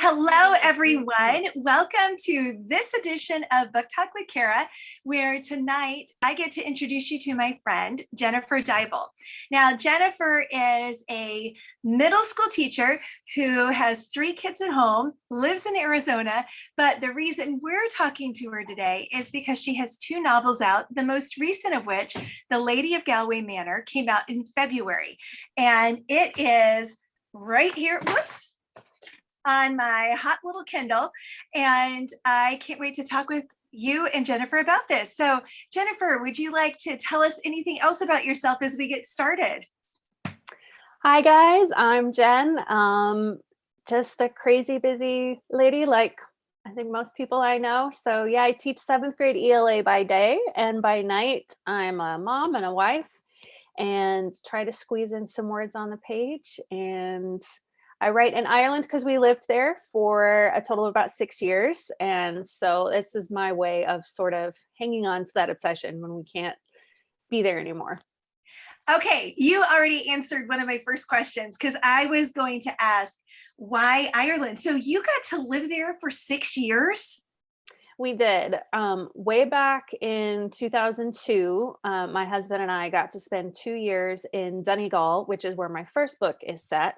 Hello, everyone. Welcome to this edition of Book Talk with Cara, where tonight I get to introduce you to my friend, Jennifer Deibel. Now, Jennifer is a middle school teacher who has 3 kids at home, lives in Arizona, but the reason we're talking to her today is because she has 2 novels out, the most recent of which, The Lady of Galway Manor, came out in February. And it is right here. Whoops, on my hot little Kindle. And I can't wait to talk with you and Jennifer about this. So, Jennifer, would you like to tell us anything else about yourself as we get started? Hi guys, I'm Jen. Just a crazy busy lady like I think most people I know. So yeah, I teach 7th grade ELA by day, and by night I'm a mom and a wife and try to squeeze in some words on the page. And I write in Ireland because we lived there for a total of about 6 years. And so this is my way of sort of hanging on to that obsession when we can't be there anymore. Okay, you already answered one of my first questions because I was going to ask why Ireland. So you got to live there for 6 years? We did. Way back in 2002, my husband and I got to spend 2 years in Donegal, which is where my first book is set.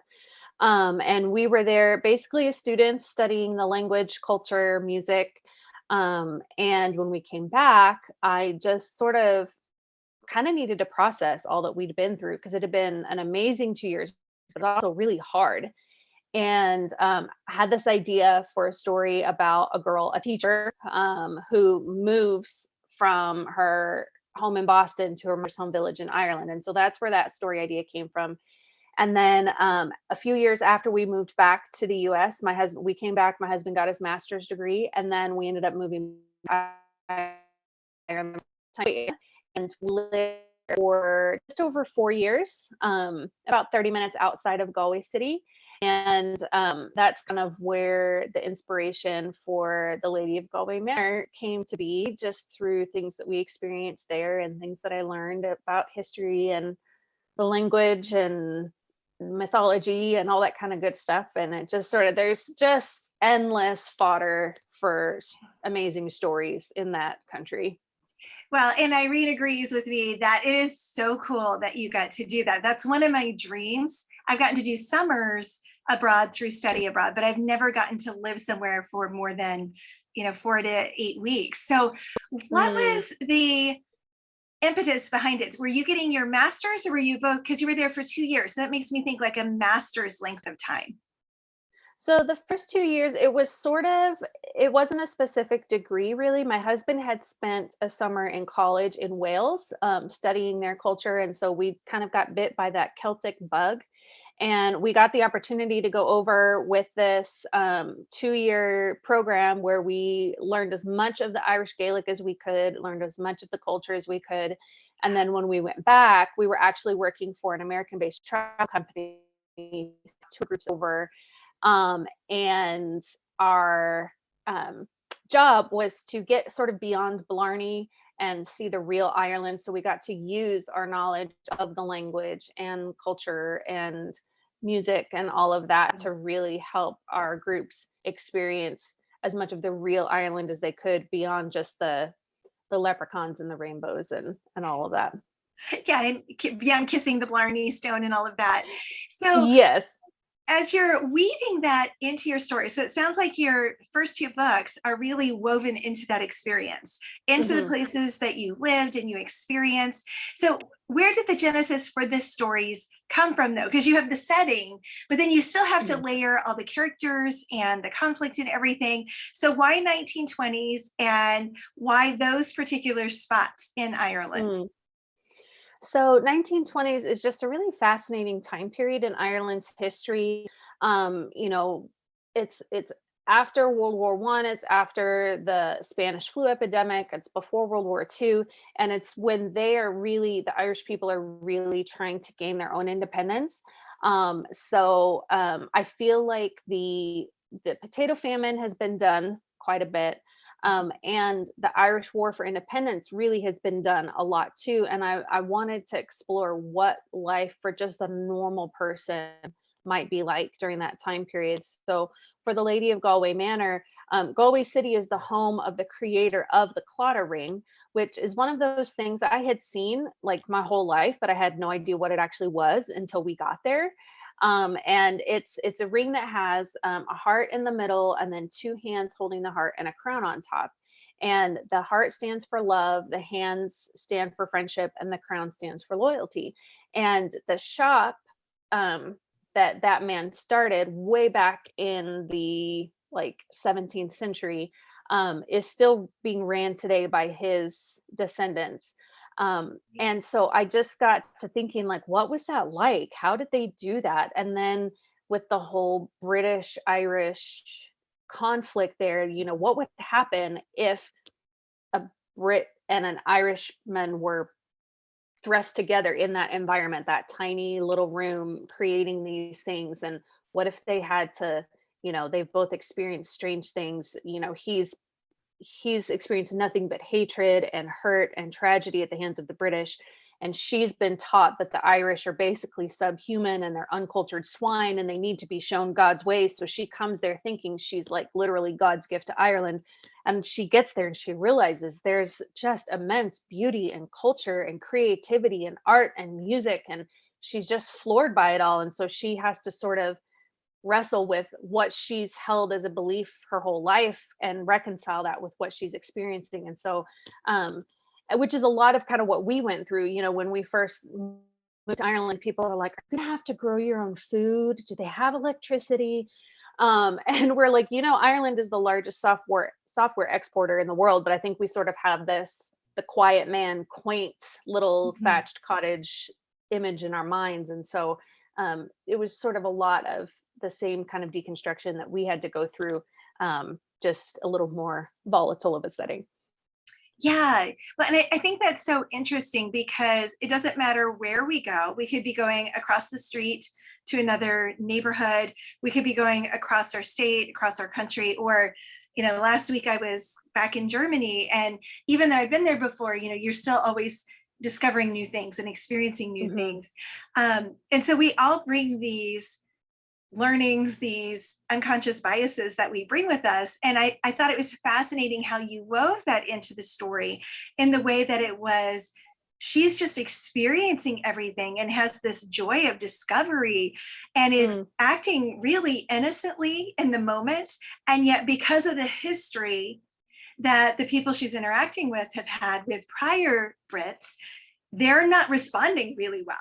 And we were there basically as students studying the language, culture, music. And when we came back, I just sort of kind of needed to process all that we'd been through because it had been an amazing 2 years, but also really hard. And I had this idea for a story about a girl, a teacher, who moves from her home in Boston to her mother's home village in Ireland. And so that's where that story idea came from. And then a few years after we moved back to the US, we came back, my husband got his master's degree, and then we ended up moving to Ireland and we lived for just over 4 years, about 30 minutes outside of Galway City. And that's kind of where the inspiration for The Lady of Galway Manor came to be, just through things that we experienced there and things that I learned about history and the language and mythology and all that kind of good stuff. And it just sort of, there's just endless fodder for amazing stories in that country. Well, and Irene agrees with me that it is so cool that you got to do that. That's one of my dreams. I've gotten to do summers abroad through study abroad, but I've never gotten to live somewhere for more than 4 to 8 weeks. So what Mm. was the impetus behind it? Were you getting your master's or were you both, because you were there for 2 years? So that makes me think like a master's length of time. So the first 2 years, it was sort of, it wasn't a specific degree really. My husband had spent a summer in college in Wales, studying their culture. And so we kind of got bit by that Celtic bug. And we got the opportunity to go over with this 2 year program where we learned as much of the Irish Gaelic as we could, learned as much of the culture as we could. And then when we went back, we were actually working for an American based travel company, 2 groups over. And our job was to get sort of beyond Blarney and see the real Ireland. So we got to use our knowledge of the language and culture and music and all of that to really help our groups experience as much of the real Ireland as they could, beyond just the leprechauns and the rainbows and all of that. Yeah, and beyond kissing the Blarney Stone and all of that. So Yes. as you're weaving that into your story, so it sounds like your first 2 books are really woven into that experience, into the Hmm. places that you lived and you experienced. So where did the genesis for this stories come from though? Because you have the setting, but then you still have to layer all the characters and the conflict and everything. So why 1920s and why those particular spots in Ireland? So 1920s is just a really fascinating time period in Ireland's history. You know, it's after World War One, it's after the Spanish flu epidemic, it's before World War Two, and it's when the Irish people are really trying to gain their own independence. I feel like the potato famine has been done quite a bit. And the Irish War for Independence really has been done a lot too. And I wanted to explore what life for just a normal person might be like during that time period. So for the Lady of Galway Manor, Galway City is the home of the creator of the Clotta ring, which is one of those things that I had seen like my whole life, but I had no idea what it actually was until we got there. And it's a ring that has a heart in the middle, and then two hands holding the heart and a crown on top. And the heart stands for love, the hands stand for friendship, and the crown stands for loyalty. And the shop that man started way back in the like 17th century is still being ran today by his descendants. And so I just got to thinking, like, what was that like? How did they do that? And then with the whole British Irish conflict there, what would happen if a Brit and an Irishman were thrust together in that environment, that tiny little room creating these things? And what if they had to, they've both experienced strange things. He's experienced nothing but hatred and hurt and tragedy at the hands of the British. And she's been taught that the Irish are basically subhuman and they're uncultured swine and they need to be shown God's ways. So she comes there thinking she's like literally God's gift to Ireland. And she gets there and she realizes there's just immense beauty and culture and creativity and art and music. And she's just floored by it all. And so she has to sort of wrestle with what she's held as a belief her whole life and reconcile that with what she's experiencing. And so which is a lot of kind of what we went through, when we first moved to Ireland. People are like, are you gonna have to grow your own food? Do they have electricity? And we're like, Ireland is the largest software exporter in the world, but I think we sort of have the quiet man, quaint little thatched cottage image in our minds. And so it was sort of a lot of the same kind of deconstruction that we had to go through, just a little more volatile of a setting. Yeah, well, and I think that's so interesting because it doesn't matter where we go. We could be going across the street to another neighborhood. We could be going across our state, across our country, or, last week I was back in Germany, and even though I've been there before, you're still always discovering new things and experiencing new things. And so we all bring these learnings, these unconscious biases that we bring with us. And I thought it was fascinating how you wove that into the story in the way that it was, she's just experiencing everything and has this joy of discovery and is acting really innocently in the moment. And yet, because of the history that the people she's interacting with have had with prior Brits, they're not responding really well.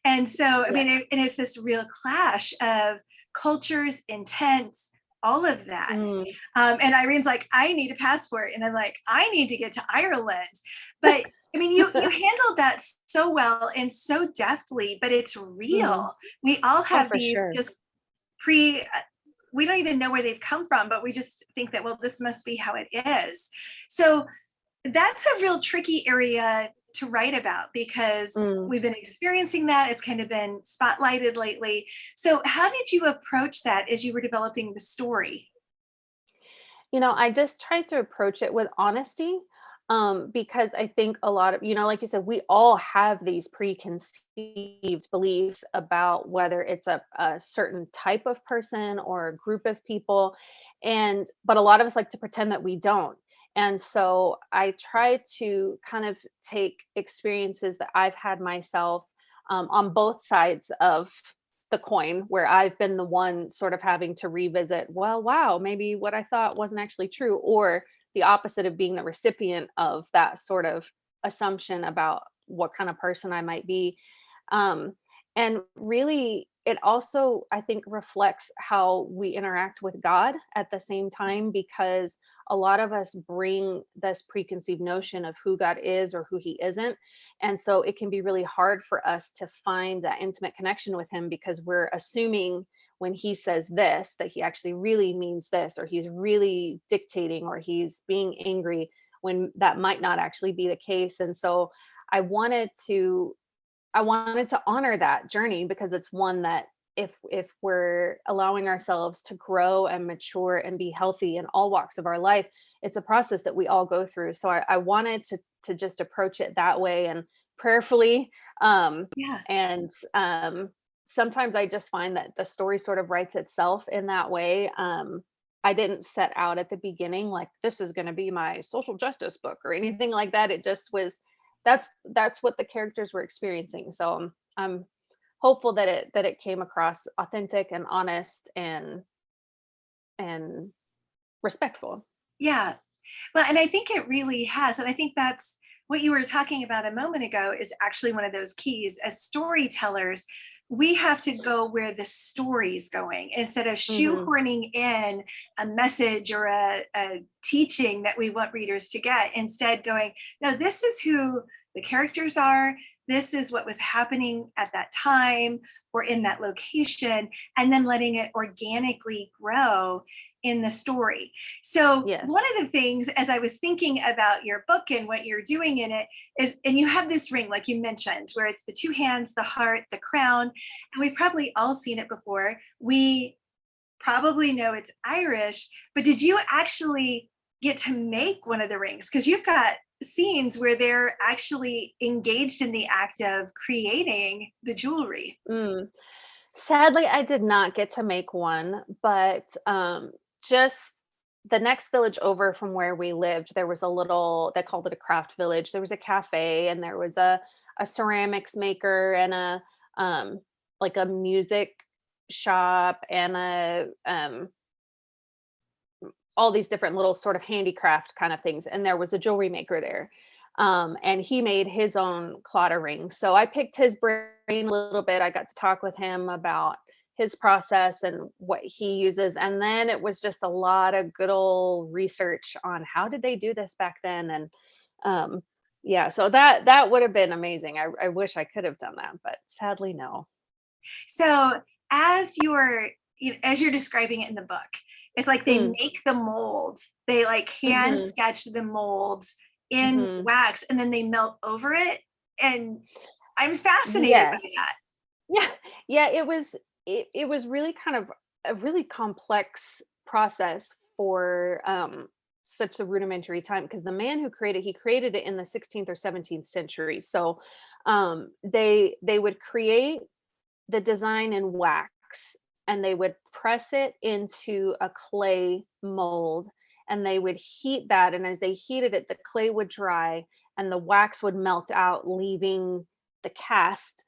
And so, I mean, it's this real clash of cultures, intents, all of that. And Irene's like, I need a passport. And I'm like, I need to get to Ireland. But I mean, you handled that so well and so deftly, but it's real. We all have these just we don't even know where they've come from, but we just think that, well, this must be how it is. So that's a real tricky area to write about because we've been experiencing that. It's kind of been spotlighted lately. So how did you approach that as you were developing the story? I just tried to approach it with honesty, because I think a lot of, like you said, we all have these preconceived beliefs about whether it's a certain type of person or a group of people. But a lot of us like to pretend that we don't. And so I try to kind of take experiences that I've had myself, on both sides of the coin, where I've been the one sort of having to revisit, well, wow, maybe what I thought wasn't actually true, or the opposite of being the recipient of that sort of assumption about what kind of person I might be. And really, it also, I think, reflects how we interact with God at the same time, because a lot of us bring this preconceived notion of who God is or who he isn't. And so it can be really hard for us to find that intimate connection with him because we're assuming when he says this, that he actually really means this, or he's really dictating, or he's being angry, when that might not actually be the case. And so I wanted to honor that journey, because it's one that if we're allowing ourselves to grow and mature and be healthy in all walks of our life, it's a process that we all go through. So I wanted to just approach it that way and prayerfully, Yeah. and sometimes I just find that the story sort of writes itself in that way. I didn't set out at the beginning like this is going to be my social justice book or anything like that. It just was that's what the characters were experiencing. So I'm hopeful that it came across authentic and honest and respectful. Yeah. Well, and I think it really has. And I think that's what you were talking about a moment ago is actually one of those keys. As storytellers, we have to go where the story's going instead of Hmm. shoehorning in a message or a teaching that we want readers to get. Instead, going, no, this is who the characters are. This is what was happening at that time or in that location, and then letting it organically grow in the story. So one Yes. of the things as I was thinking about your book and what you're doing in it is, and you have this ring, like you mentioned, where it's the two hands, the heart, the crown, and we've probably all seen it before. We probably know it's Irish, but did you actually get to make one of the rings? Because you've got scenes where they're actually engaged in the act of creating the jewelry. Mm. Sadly, I did not get to make one, but just the next village over from where we lived, there was a little, they called it a craft village. There was a cafe and there was a ceramics maker and a like a music shop and a all these different little sort of handicraft kind of things. And there was a jewelry maker there. And he made his own Claddagh ring. So I picked his brain a little bit. I got to talk with him about his process and what he uses. And then it was just a lot of good old research on how did they do this back then. And yeah, so that would have been amazing. I wish I could have done that, but sadly no. So as you're as you're describing it in the book, it's like they Mm, make the mold. They like hand hmm. sketch the mold in Hmm. wax and then they melt over it. And I'm fascinated by Yes. that. Yeah, yeah, it was really kind of a really complex process for such a rudimentary time because the man who created he created it in the 16th or 17th century. So they would create the design in wax and they would press it into a clay mold and they would heat that, and as they heated it the clay would dry and the wax would melt out leaving the cast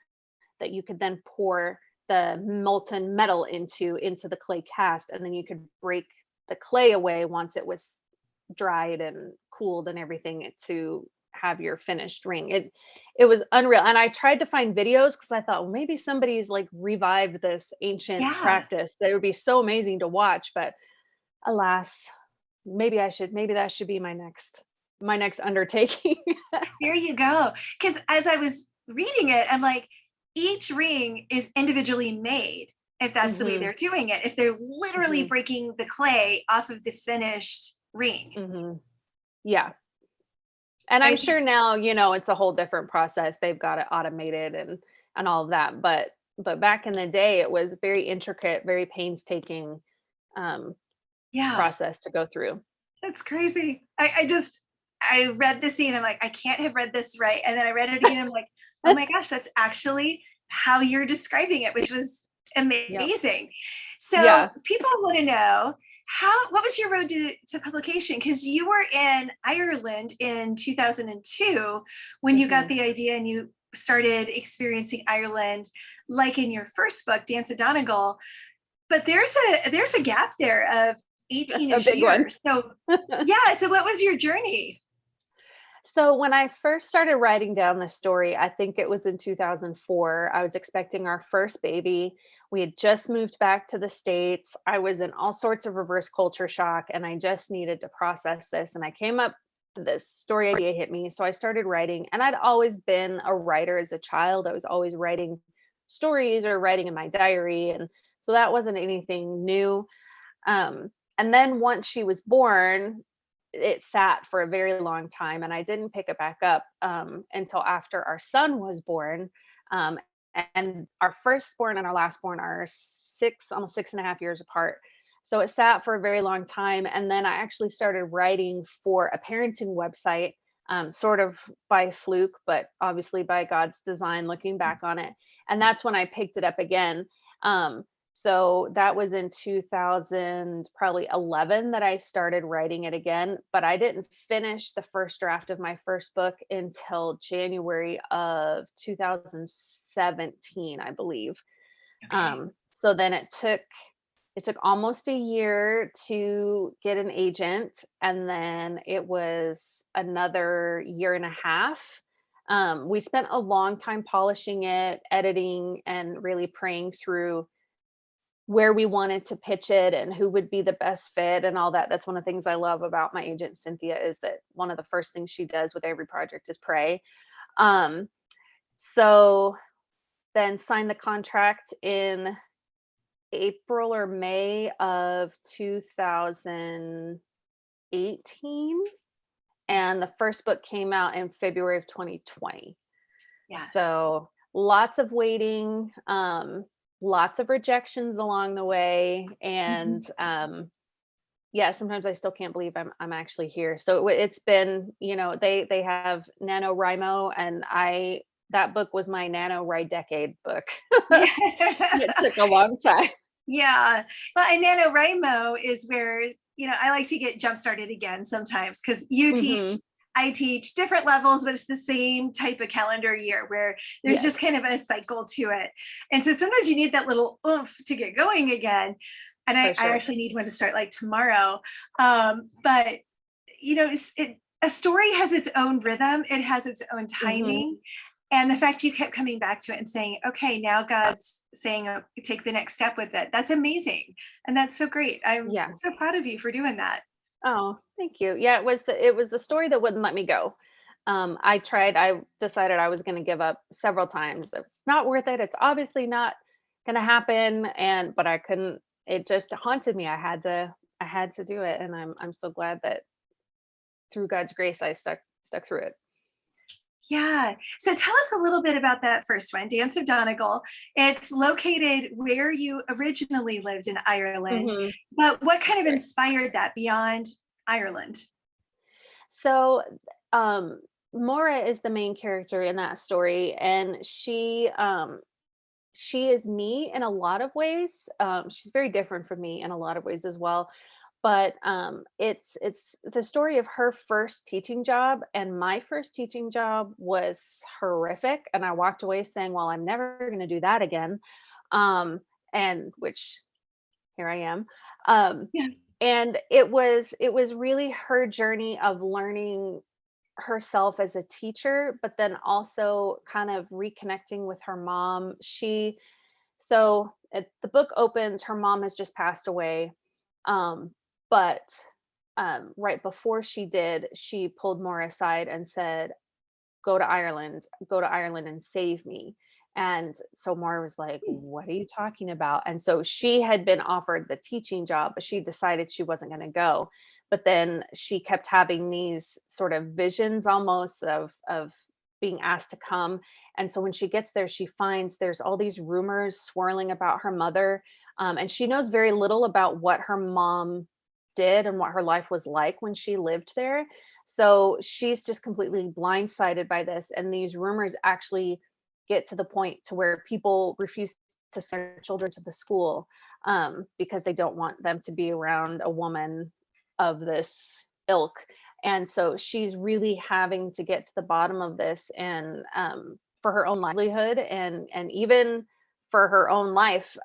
that you could then pour the molten metal into the clay cast, and then you could break the clay away once it was dried and cooled and everything to have your finished ring. It was unreal. And I tried to find videos because I thought, well, maybe somebody's like revived this ancient Yeah. practice. That would be so amazing to watch. But alas, maybe that should be my next undertaking. There you go. Because as I was reading it, I'm like, each ring is individually made if that's the way Hmm. they're doing it. If they're literally Hmm. breaking the clay off of the finished ring. Hmm. Yeah. And I'm I sure now, it's a whole different process. They've got it automated and all of that. But back in the day, it was very intricate, very painstaking um, yeah. process to go through. That's crazy. I read the scene. I'm like, I can't have read this right. And then I read it again. I'm like, oh my gosh, that's actually how you're describing it, which was Yep. amazing. So Yeah. people want to know what was your road to publication? Because you were in Ireland in 2002 when you got Hmm. the idea and you started experiencing Ireland, like in your first book, Dance of Donegal. But there's a gap there of A 18ish big one. years. So yeah, so what was your journey? So when I first started writing down the story, I think it was in 2004. I was expecting our first baby. We had just moved back to the States. I was in all sorts of reverse culture shock and I just needed to process this. And I came up, this story idea hit me. So I started writing, and I'd always been a writer as a child. I was always writing stories or writing in my diary. And so that wasn't anything new. And then once she was born, it sat for a very long time and I didn't pick it back up until after our son was born. Um, and our firstborn and our lastborn are almost 6.5 years apart. So it sat for a very long time. And then I actually started writing for a parenting website, sort of by fluke, but obviously by God's design looking back on it. And that's when I picked it up again. So that was in 2000, probably 11, that I started writing it again, but I didn't finish the first draft of my first book until January of 2017, I believe. Okay. So then it took almost a year to get an agent, and then it was another year and a half. We spent a long time polishing it, editing, and really praying through where we wanted to pitch it and who would be the best fit and all that. That's one of the things I love about my agent Cynthia, is that one of the first things she does with every project is pray. Um, so then signed the contract in April or May of 2018, and the first book came out in February of 2020. Yeah. So lots of waiting, lots of rejections along the way, and yeah, sometimes I still can't believe I'm actually here. So it's been, they have NaNoWriMo, and that book was my NaNoWriDecade book. It took a long time. Yeah. Well, and NaNoWriMo is where, I like to get jump started again sometimes, because Hmm. I teach different levels, but it's the same type of calendar year where there's Yes, just kind of a cycle to it. And so sometimes you need that little oomph to get going again. And I for sure. actually need one to start like tomorrow. But, a story has its own rhythm, it has its own Hmm. timing. And the fact you kept coming back to it and saying, okay, now God's saying, take the next step with it. That's amazing. And that's so great. I'm Yeah. so proud of you for doing that. Oh, thank you. Yeah, it was the story that wouldn't let me go. I decided I was going to give up several times. It's not worth it. It's obviously not going to happen. But I couldn't, it just haunted me. I had to do it. And I'm so glad that through God's grace, I stuck through it. Yeah. So tell us a little bit about that first one, Dance of Donegal. It's located where you originally lived in Ireland, Hmm. but what kind of Right. inspired that beyond Ireland? So, um, Maura is the main character in that story, and she is me in a lot of ways. She's very different from me in a lot of ways as well. But it's the story of her first teaching job, and my first teaching job was horrific, and I walked away saying, "Well, I'm never going to do that again," um, and which here I am. Um, Yeah. and it was really her journey of learning herself as a teacher, but then also kind of reconnecting with her mom. The book opens, her mom has just passed away. But right before she did, she pulled Maura aside and said, go to Ireland and save me. And so Maura was like, what are you talking about? And so she had been offered the teaching job, but she decided she wasn't going to go. But then she kept having these sort of visions almost of being asked to come. And so when she gets there, she finds there's all these rumors swirling about her mother. And she knows very little about what her mom did and what her life was like when she lived there. So she's just completely blindsided by this. And these rumors actually get to the point to where people refuse to send their children to the school, because they don't want them to be around a woman of this ilk. And so she's really having to get to the bottom of this, and for her own livelihood, and even for her own life,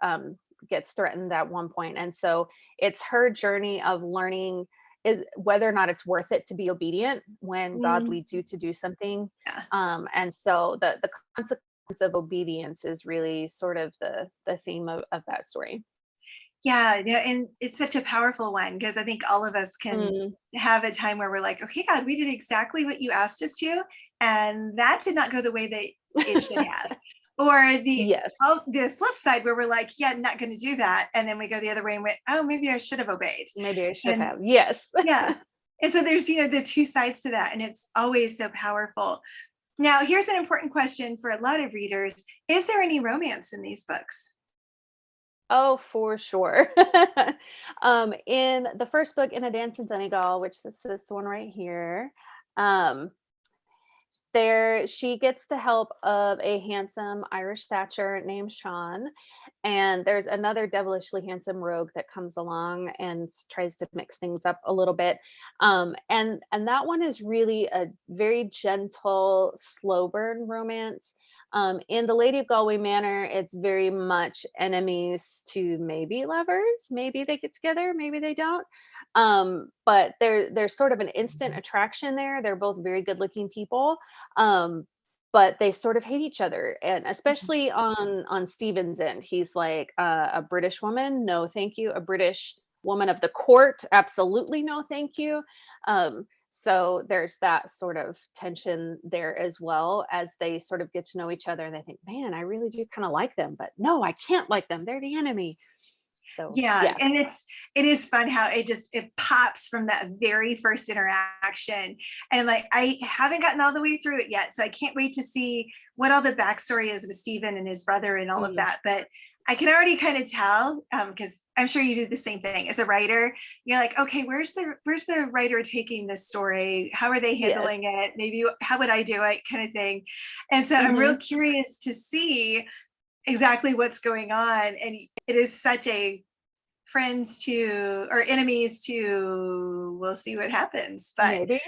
gets threatened at one point. And so it's her journey of learning is whether or not it's worth it to be obedient when God Mm, leads you to do something. yeah. And so the consequence of obedience is really sort of the theme of that story. Yeah, and it's such a powerful one, because I think all of us can Mm, have a time where we're like, okay, God, we did exactly what you asked us to, and that did not go the way that it should have. Or yes, the flip side where we're like, yeah, not going to do that, and then we go the other way and went, oh, maybe I should have obeyed. maybe I should And have. Yes. yeah, and so there's the two sides to that, and it's always so powerful. Now, here's an important question for a lot of readers: is there any romance in these books? Oh, for sure. In the first book, In a Dance in Donegal, which this is the one right here. Um, She gets the help of a handsome Irish Thatcher named Sean, and there's another devilishly handsome rogue that comes along and tries to mix things up a little bit. And that one is really a very gentle, slow burn romance. In the Lady of Galway Manor, it's very much enemies to maybe lovers. Maybe they get together, maybe they don't. But there's sort of an instant attraction there. They're both very good looking people. Um, but they sort of hate each other, and especially on Steven's end, he's like, a British woman, no thank you. A British woman of the court, absolutely no thank you. So there's that sort of tension there as well, as they sort of get to know each other and they think, man, I really do kind of like them, but no, I can't like them, they're the enemy. So Yeah, yeah. and it is fun how it pops from that very first interaction. And like I haven't gotten all the way through it yet, so I can't wait to see what all the backstory is with Stephen and his brother and all of Mhm. that. But I can already kind of tell, because I'm sure you do the same thing as a writer. You're like, okay, where's the writer taking this story? How are they Yes. handling it? Maybe how would I do it, kind of thing. And so I'm real Hmm. curious to see exactly what's going on. And it is such a friends to or enemies to, we'll see what happens, but Maybe.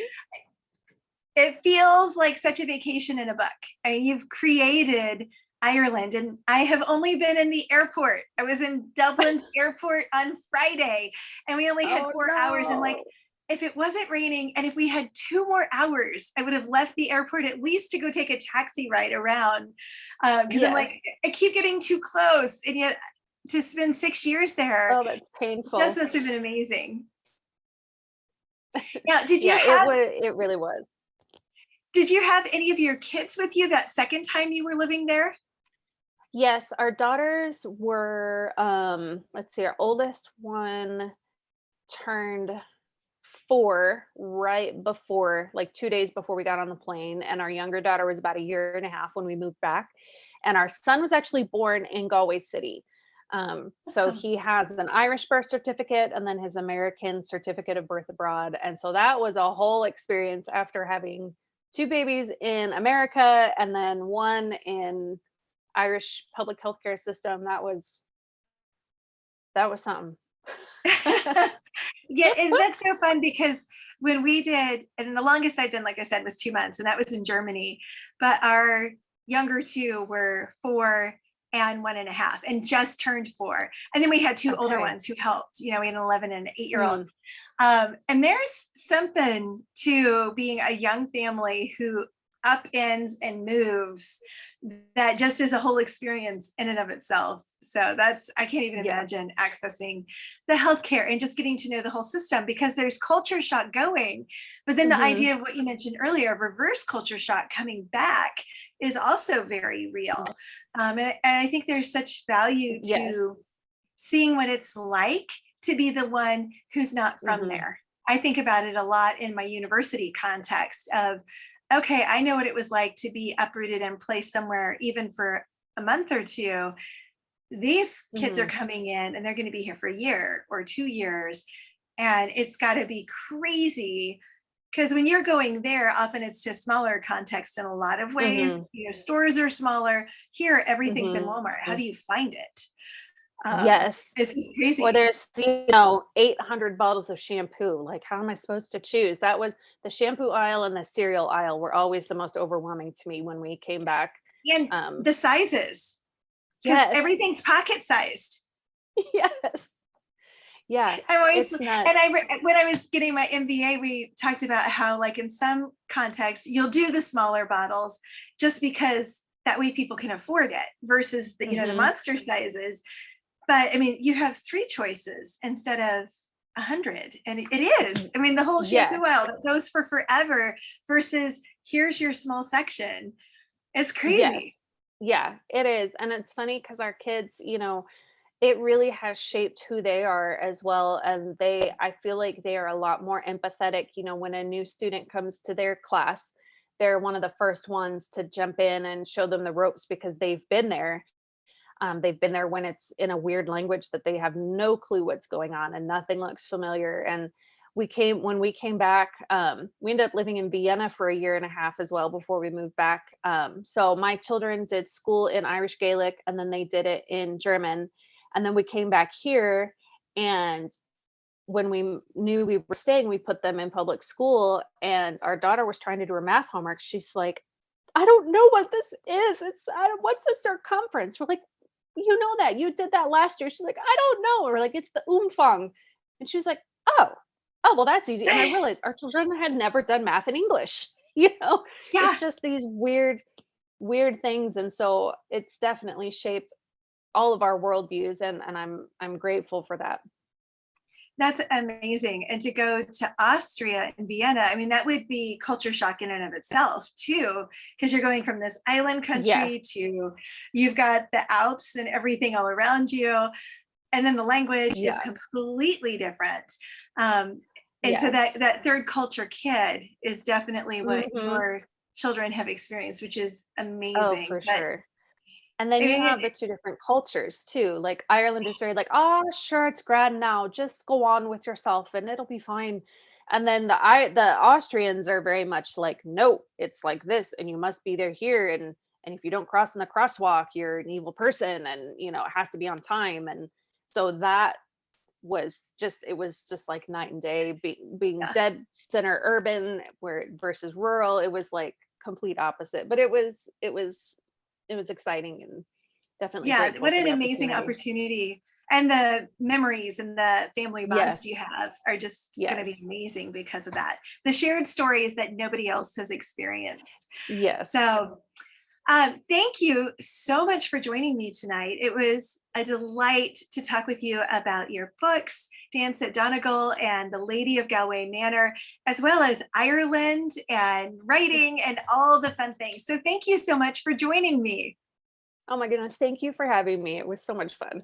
it feels like such a vacation in a book. I mean, you've created Ireland, and I have only been in the airport. I was in Dublin's airport on Friday, and we only had Oh 4 hours, and like no. if it wasn't raining and if we had 2 more hours, I would have left the airport at least to go take a taxi ride around, because I'm Yes. like, I keep getting too close, and yet to spend 6 years there, Oh, that's this painful. must have been amazing. Now, did you Yeah, it have was, it really was. did you have any of your kids with you that second time you were living there? Yes, our daughters were, let's see, our oldest one turned 4 right before, like 2 days before we got on the plane, and our younger daughter was about a year and a half when we moved back, and our son was actually born in Galway City. So Awesome. he has an Irish birth certificate and then his American certificate of birth abroad, and so that was a whole experience after having 2 babies in America and then 1 in Irish public healthcare system. That was something. Yeah, and that's so fun because when we did, and the longest I've been, like I said, was 2 months, and that was in Germany. But our younger two were 4 and 1.5, and just turned 4. And then we had two older Okay. ones who helped. We had an 11 and an 8 year old. Mm, And there's something to being a young family who upends and moves that just is a whole experience in and of itself. So I can't even yeah. imagine accessing the healthcare and just getting to know the whole system, because there's culture shock going. But then the Mhm. idea of what you mentioned earlier of reverse culture shock coming back is also very real. And I think there's such value Yes. to seeing what it's like to be the one who's not from Mhm. there. I think about it a lot in my university context of, okay, I know what it was like to be uprooted and placed somewhere, even for a month or two. These kids are Mhm. coming in and they're going to be here for a year or 2 years. And it's got to be crazy because when you're going there, often it's just smaller context in a lot of ways. Mhm. Stores are smaller. Here, everything's in Mhm. Walmart. How do you find it? Yes. It's just Or crazy. there's, 800 bottles of shampoo. Like, how am I supposed to choose? That was the shampoo aisle and the cereal aisle were always the most overwhelming to me when we came back. And Um, the sizes, because yes. everything's pocket sized. Yes. Yeah. I'm always, It's nuts. when I was getting my MBA, we talked about how, like, in some contexts, you'll do the smaller bottles just because that way people can afford it versus the Mhm. monster sizes. But I mean, you have 3 choices instead of 100. And it is. Y I mean, the whole yeah. shampoo aisle that goes for forever versus here's your small section. It's Yes. crazy. Yeah, it is, and it's funny because our kids, it really has shaped who they are as well, and I feel like they are a lot more empathetic. When a new student comes to their class, they're one of the first ones to jump in and show them the ropes because they've been there when it's in a weird language that they have no clue what's going on and nothing looks familiar. And when we came back, we ended up living in Vienna for a year and a half as well before we moved back. So my children did school in Irish Gaelic and then they did it in German. And then we came back here, and when we knew we were staying, we put them in public school, and our daughter was trying to do her math homework. She's like, I don't know what this is. What's the circumference? We're like, you know that. You did that last year. She's like, I don't know. We're like, it's the umfang. And she's like, oh, well, that's easy. And I realized our children had never done math in English. You know, Yeah, it's just these weird things. And so it's definitely shaped all of our worldviews, and I'm grateful for that. that's amazing. And to go to Austria and Vienna, I mean, that would be culture shock in and of itself too, because you're going from this island Yes. country to, you've got the Alps and everything all around you. And then the language is Yeah. completely different. And so Yes. that third culture kid is definitely what Mhm. your children have experienced, which is Oh, amazing. for But sure. And then I you mean, have the two different cultures too. Like Ireland is very like, "Oh, sure, it's grand now. Just go on with yourself and it'll be fine." And then the Austrians are very much like, "No, it's like this and you must be there here, and if you don't cross in the crosswalk, you're an evil person, and it has to be on time." And so that was just like night and day, being yeah. dead center urban where versus rural. It was like complete opposite, but it was exciting, and definitely Yeah, grateful what for an the amazing opportunity. opportunity. And the memories and the family bonds you Yes, have are just going to be yes, amazing because of that. The shared stories that nobody else has experienced. yes. So, thank you so much for joining me tonight. It was a delight to talk with you about your books, Dance at Donegal and The Lady of Galway Manor, as well as Ireland and writing and all the fun things. So, thank you so much for joining me. Oh my goodness, thank you for having me. It was so much fun.